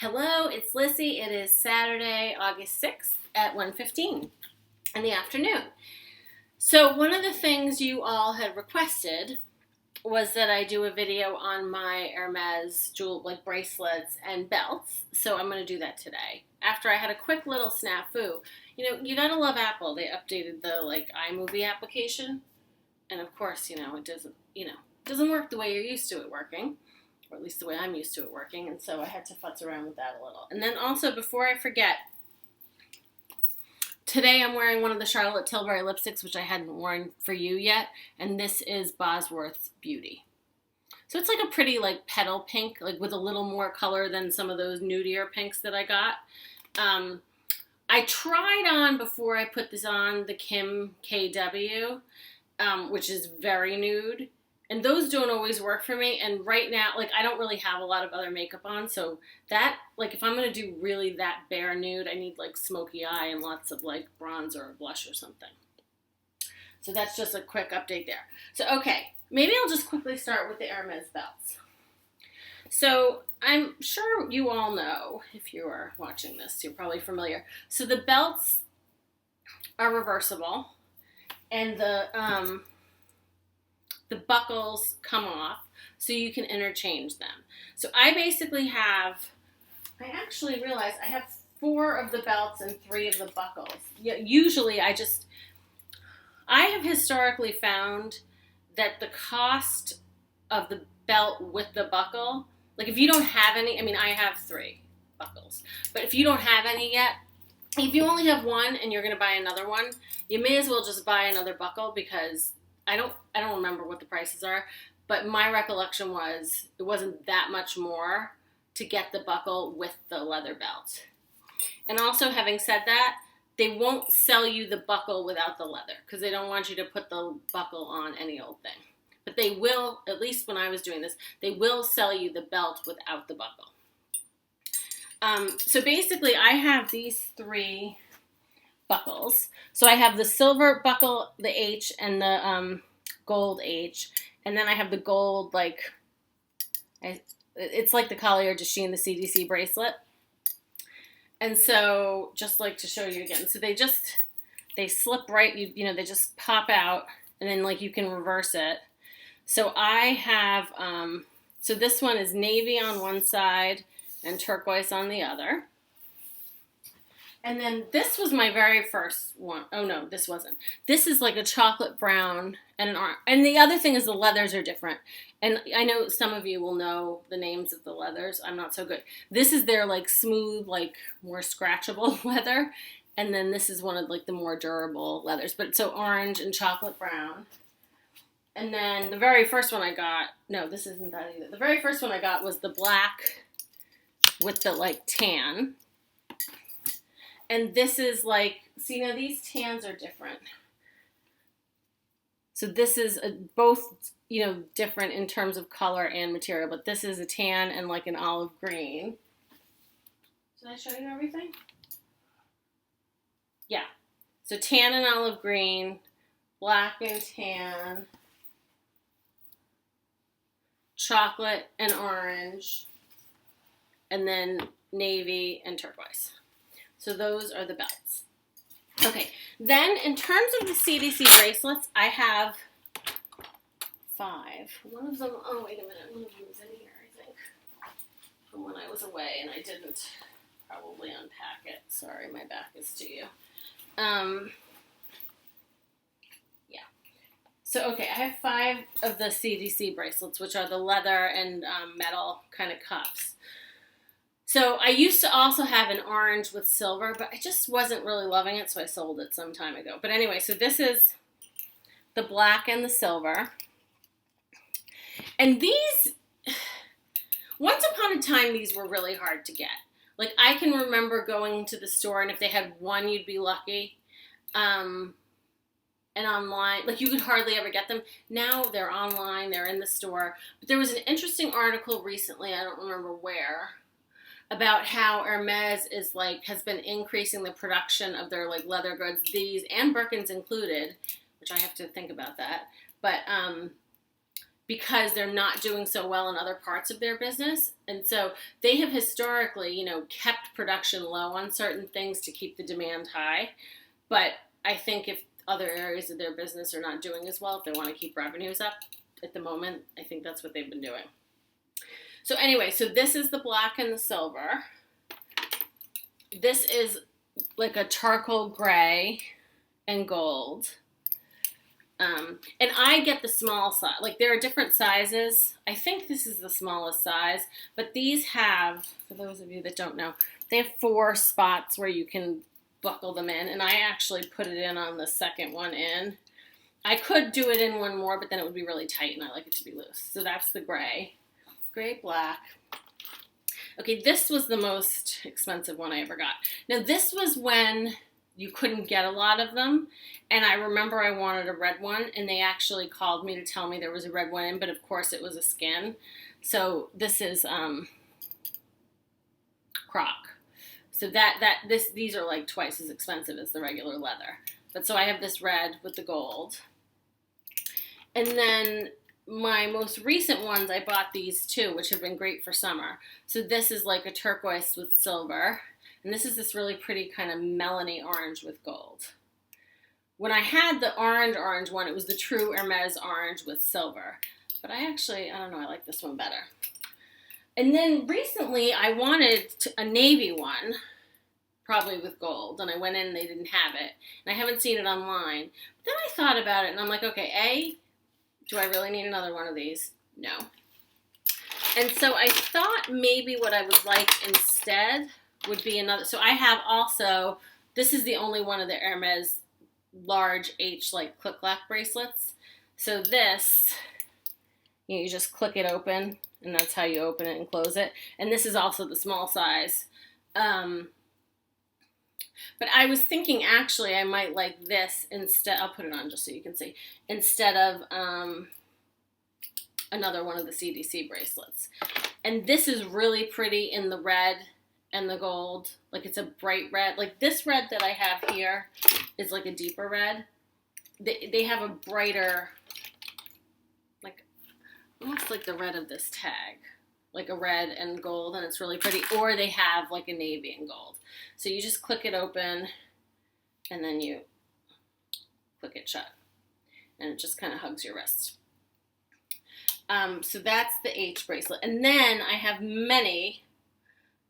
Hello, it's Lissy. It is Saturday, August 6th at 1:15 in the afternoon. So one of the things you all had requested was that I do a video on my Hermès bracelets and belts. So I'm going to do that today. After I had a quick little snafu. You gotta love Apple. They updated the iMovie application. And of course, it doesn't work the way you're used to it working. Or at least the way I'm used to it working, and so I had to futz around with that a little. And then also, before I forget, today I'm wearing one of the Charlotte Tilbury lipsticks, which I hadn't worn for you yet, and this is Bosworth's Beauty. So it's like a pretty petal pink, with a little more color than some of those nudier pinks that I got. I tried on, before I put this on, the Kim KW, which is very nude. And those don't always work for me. And right now, I don't really have a lot of other makeup on. So that, if I'm going to do really that bare nude, I need, smoky eye and lots of, bronzer or blush or something. So that's just a quick update there. So, okay. Maybe I'll just quickly start with the Hermès belts. So I'm sure you all know, if you are watching this, you're probably familiar. So the belts are reversible. And the buckles come off, so you can interchange them. So I basically I actually realized I have 4 of the belts and 3 of the buckles. Usually I have historically found that the cost of the belt with the buckle, if you don't have any, I have 3 buckles, but if you don't have any yet, if you only have one and you're going to buy another one, you may as well just buy another buckle, because I don't remember what the prices are, but my recollection was it wasn't that much more to get the buckle with the leather belt. And also, having said that, they won't sell you the buckle without the leather, because they don't want you to put the buckle on any old thing. But they will, at least when I was doing this, they will sell you the belt without the buckle. So basically, I have these 3 buckles. So I have the silver buckle, the H, and the gold H, and then I have the gold, it's like the Collier de Chine, the CdC bracelet. And so, just to show you again, so they slip right, they just pop out, and then you can reverse it. So I have, so this one is navy on one side and turquoise on the other. And then this was my very first one. Oh, no, this wasn't. This is a chocolate brown and an orange. And the other thing is the leathers are different. And I know some of you will know the names of the leathers. I'm not so good. This is their smooth, more scratchable leather. And then this is one of the more durable leathers. But so orange and chocolate brown. And then the very first one I got, no, this isn't that either. The very first one I got was the black with the tan. And this is see, now these tans are different. So this is both, different in terms of color and material. But this is a tan and an olive green. Did I show you everything? Yeah. So tan and olive green, black and tan, chocolate and orange, and then navy and turquoise. So those are the belts. Okay, then in terms of the CDC bracelets, I have 5. One of them, oh wait a minute, one of them is in here, I think, from when I was away, and I didn't probably unpack it. Sorry, my back is to you. Yeah. So, okay, I have 5 of the CDC bracelets, which are the leather and metal kind of cuffs. So I used to also have an orange with silver, but I just wasn't really loving it, so I sold it some time ago. But anyway, so this is the black and the silver. And these, once upon a time, these were really hard to get. I can remember going to the store, and if they had one, you'd be lucky. And online, you could hardly ever get them. Now they're online, they're in the store. But there was an interesting article recently, I don't remember where, about how Hermès is has been increasing the production of their leather goods, these and Birkins included, which I have to think about that. But because they're not doing so well in other parts of their business. And so they have historically, you know, kept production low on certain things to keep the demand high. But I think if other areas of their business are not doing as well, if they want to keep revenues up at the moment, I think that's what they've been doing. So anyway, so this is the black and the silver. This is like a charcoal gray and gold. And I get the small size. Like, there are different sizes. I think this is the smallest size, but these have, for those of you that don't know, they have 4 spots where you can buckle them in, and I actually put it in on the second one in. I could do it in one more, but then it would be really tight, and I like it to be loose. So that's the gray. Gray, black. Okay, this was the most expensive one I ever got. Now, this was when you couldn't get a lot of them, and I remember I wanted a red one, and they actually called me to tell me there was a red one in, but of course it was a skin. So this is croc. So these are like twice as expensive as the regular leather. But so I have this red with the gold. And then my most recent ones, I bought these too, which have been great for summer. So this is like a turquoise with silver. And this is this really pretty kind of melony orange with gold. When I had the orange one, it was the true Hermés orange with silver. But I don't know, I like this one better. And then recently I wanted a navy one, probably with gold. And I went in and they didn't have it. And I haven't seen it online. But then I thought about it and I'm like, okay, do I really need another one of these? No. And so I thought maybe what I would like instead would be another. So I have also, this is the only one of the Hermès large H like click-lock bracelets. So this, you just click it open, and that's how you open it and close it. And this is also the small size. But I was thinking actually I might like this instead. I'll put it on just so you can see. Instead of another one of the CDC bracelets. And this is really pretty in the red and the gold. Like, it's a bright red. Like, this red that I have here is like a deeper red. They have a brighter, like, almost like the red of this tag. Like a red and gold, and it's really pretty. Or they have like a navy and gold. So you just click it open, and then you click it shut. And it just kind of hugs your wrist. So that's the H bracelet. And then I have many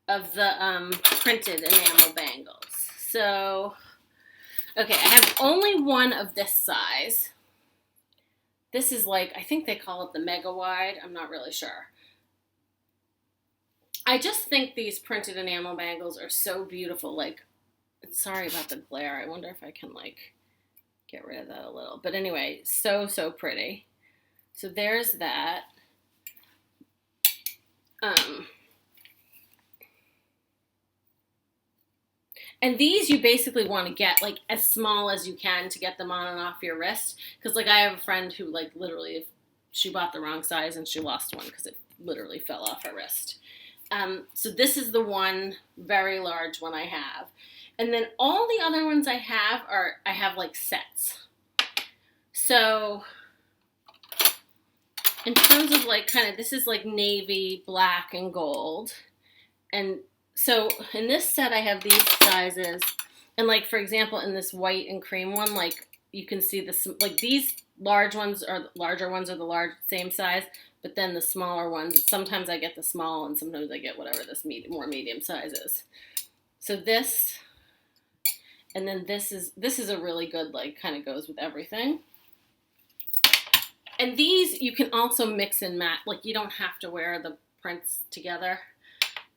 of the printed enamel bangles. So, okay, I have only one of this size. This is like, I think they call it the mega wide. I'm not really sure. I just think these printed enamel bangles are so beautiful. Like, sorry about the glare. I wonder if I can, like, get rid of that a little. But anyway, so pretty. So there's that. And these you basically want to get, like, as small as you can to get them on and off your wrist. Because, like, I have a friend who, like, literally, she bought the wrong size and she lost one because it literally fell off her wrist. So this is the one very large one I have. And then all the other ones I have like sets. So in terms of like kind of, this is like navy, black, and gold. And so in this set I have these sizes. And like, for example, in this white and cream one, like you can see this, like these larger ones are the same size. But then the smaller ones, sometimes I get the small and sometimes I get whatever this more medium size is. So this, and then this is a really good, like, kind of goes with everything. And these you can also mix and match. Like, you don't have to wear the prints together.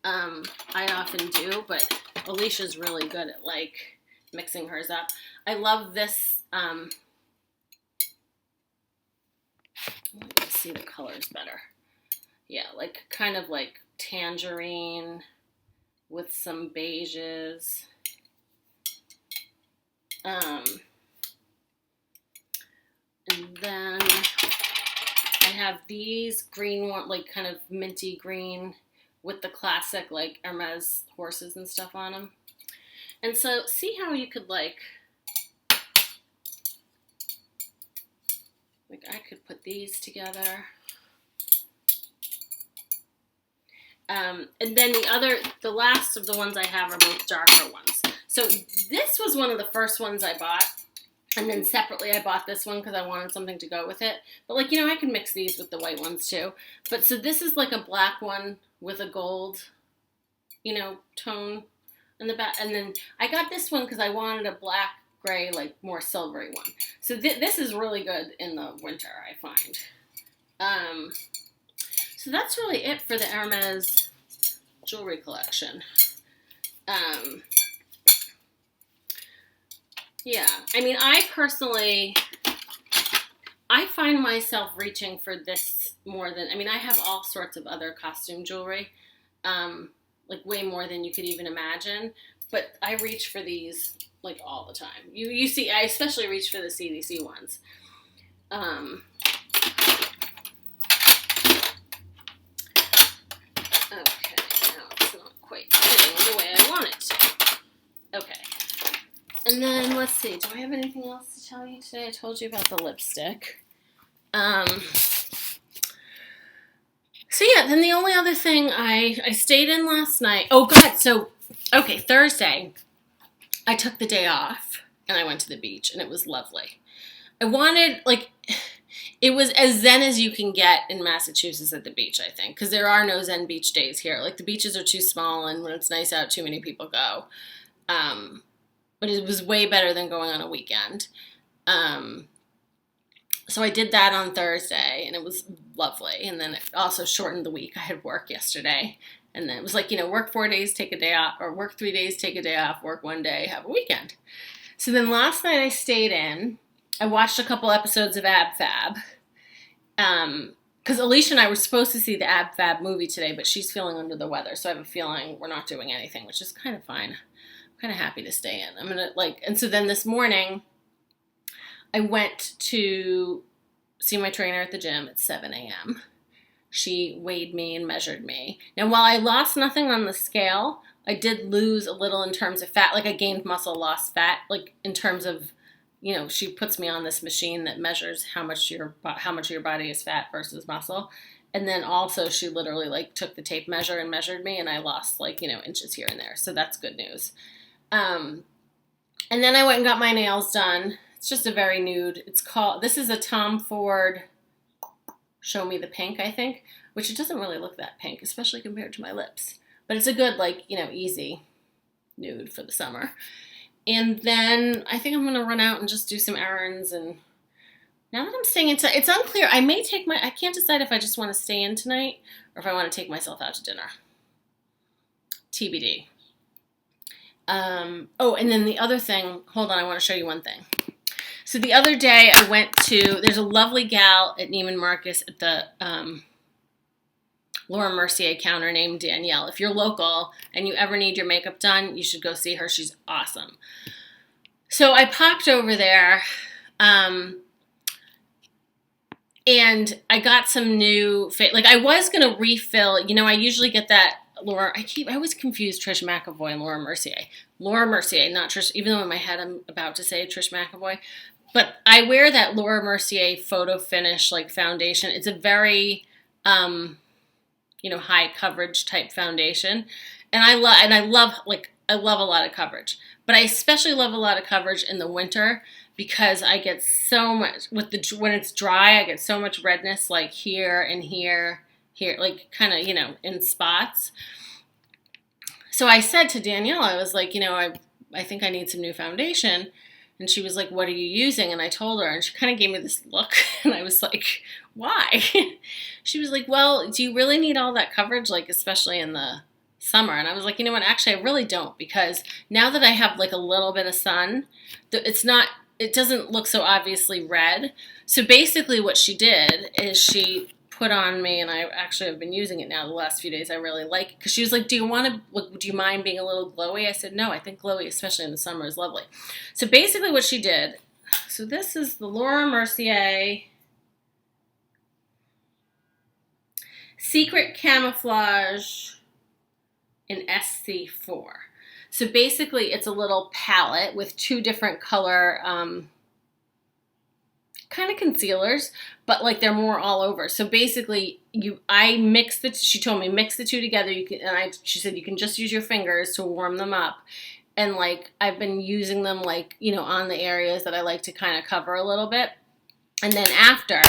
I often do, but Alicia's really good at, like, mixing hers up. I love this, let me see the colors better. Yeah, like kind of like tangerine with some beiges. And then I have these green one, like kind of minty green with the classic like Hermès horses and stuff on them. And so see how you could like I could put these together. And then the last of the ones I have are both darker ones. So this was one of the first ones I bought. And then separately I bought this one because I wanted something to go with it. But like, I can mix these with the white ones too. But so this is like a black one with a gold, tone in the back. And then I got this one because I wanted a black, gray, like more silvery one. So this is really good in the winter, I find. So that's really it for the Hermès jewelry collection. Yeah, I mean, I find myself reaching for this more than, I have all sorts of other costume jewelry, like way more than you could even imagine, but I reach for these like all the time. You see, I especially reach for the CDC ones. Okay, now it's not quite fitting the way I want it to. Okay. And then, let's see, do I have anything else to tell you today? I told you about the lipstick. So yeah, then the only other thing, I stayed in last night. Oh, God, so, okay, Thursday, I took the day off, and I went to the beach, and it was lovely. I wanted, like, it was as zen as you can get in Massachusetts at the beach, I think, because there are no zen beach days here. Like, the beaches are too small, and when it's nice out, too many people go. But it was way better than going on a weekend. So I did that on Thursday, and it was lovely. And then it also shortened the week. I had work yesterday. And then it was like, work 4 days, take a day off, or work 3 days, take a day off, work 1 day, have a weekend. So then last night I stayed in. I watched a couple episodes of Ab Fab. Because Alicia and I were supposed to see the Ab Fab movie today, but she's feeling under the weather. So I have a feeling we're not doing anything, which is kind of fine. I'm kind of happy to stay in. And so then this morning, I went to see my trainer at the gym at 7 a.m. She weighed me and measured me. Now, while I lost nothing on the scale, I did lose a little in terms of fat. Like, I gained muscle, lost fat. Like, in terms of, she puts me on this machine that measures how much of your body is fat versus muscle. And then also she literally, like, took the tape measure and measured me, and I lost, like, inches here and there. So that's good news. And then I went and got my nails done. It's just a very nude. This is a Tom Ford Show Me the Pink, I think, which it doesn't really look that pink, especially compared to my lips. But it's a good, like, easy nude for the summer. And then I think I'm going to run out and just do some errands. And now that I'm staying in tonight, it's unclear. I can't decide if I just want to stay in tonight or if I want to take myself out to dinner. TBD. And then the other thing, hold on, I want to show you one thing. So the other day I went there's a lovely gal at Neiman Marcus at the Laura Mercier counter named Danielle. If you're local and you ever need your makeup done, you should go see her. She's awesome. So I popped over there, and I got some new, I was going to refill, I usually get that I always confuse Trish McAvoy and Laura Mercier. Laura Mercier, not Trish, even though in my head I'm about to say Trish McAvoy. But I wear that Laura Mercier Photo Finish, foundation. It's a very, high coverage type foundation. And I love a lot of coverage. But I especially love a lot of coverage in the winter because I get so much, when it's dry, I get so much redness, like here and here, like kind of, in spots. So I said to Danielle, I was like, I think I need some new foundation. And she was like, what are you using? And I told her, and she kind of gave me this look. And I was like, why? She was like, well, do you really need all that coverage, especially in the summer? And I was like, what, actually, I really don't. Because now that I have, a little bit of sun, it doesn't look so obviously red. So basically what she did is she put on me, and I actually have been using it now the last few days. I really like it because she was like, do you mind being a little glowy? I said, no, I think glowy, especially in the summer, is lovely. So basically what she did, so this is the Laura Mercier Secret Camouflage in SC4. So basically it's a little palette with two different color kind of concealers, but like they're more all over. So basically, she told me mix the two together. She said you can just use your fingers to warm them up, and like I've been using them like on the areas that I like to kind of cover a little bit. And then after,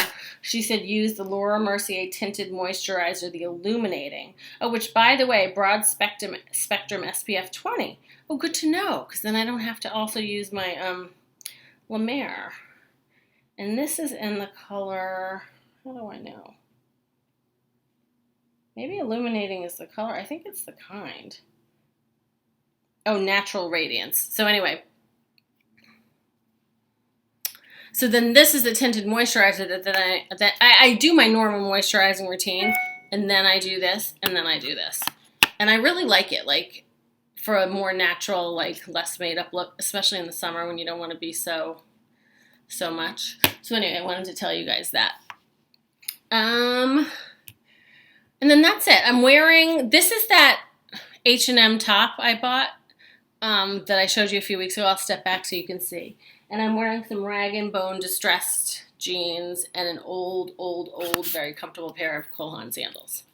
she said use the Laura Mercier Tinted Moisturizer, the Illuminating. Oh, which by the way, broad spectrum SPF 20. Oh, good to know, because then I don't have to also use my La Mer. And this is in the color, how do I know? Maybe Illuminating is the color. I think it's the kind. Oh, Natural Radiance. So anyway. So then this is the tinted moisturizer that I do my normal moisturizing routine, and then I do this, and then I do this. And I really like it, like for a more natural, like less made up look, especially in the summer when you don't want to be so much. So anyway, I wanted to tell you guys that. And then that's it. I'm wearing, this is that H&M top I bought that I showed you a few weeks ago. I'll step back so you can see. And I'm wearing some Rag & Bone distressed jeans and an old, very comfortable pair of Cole Haan sandals.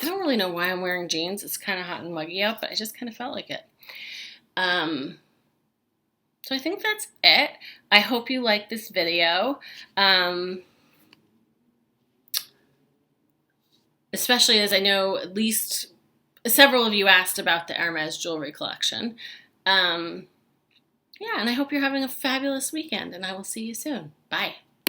I don't really know why I'm wearing jeans. It's kind of hot and muggy out, but I just kind of felt like it. So I think that's it. I hope you like this video. Especially as I know at least several of you asked about the Hermès jewelry collection. Yeah, and I hope you're having a fabulous weekend, and I will see you soon. Bye.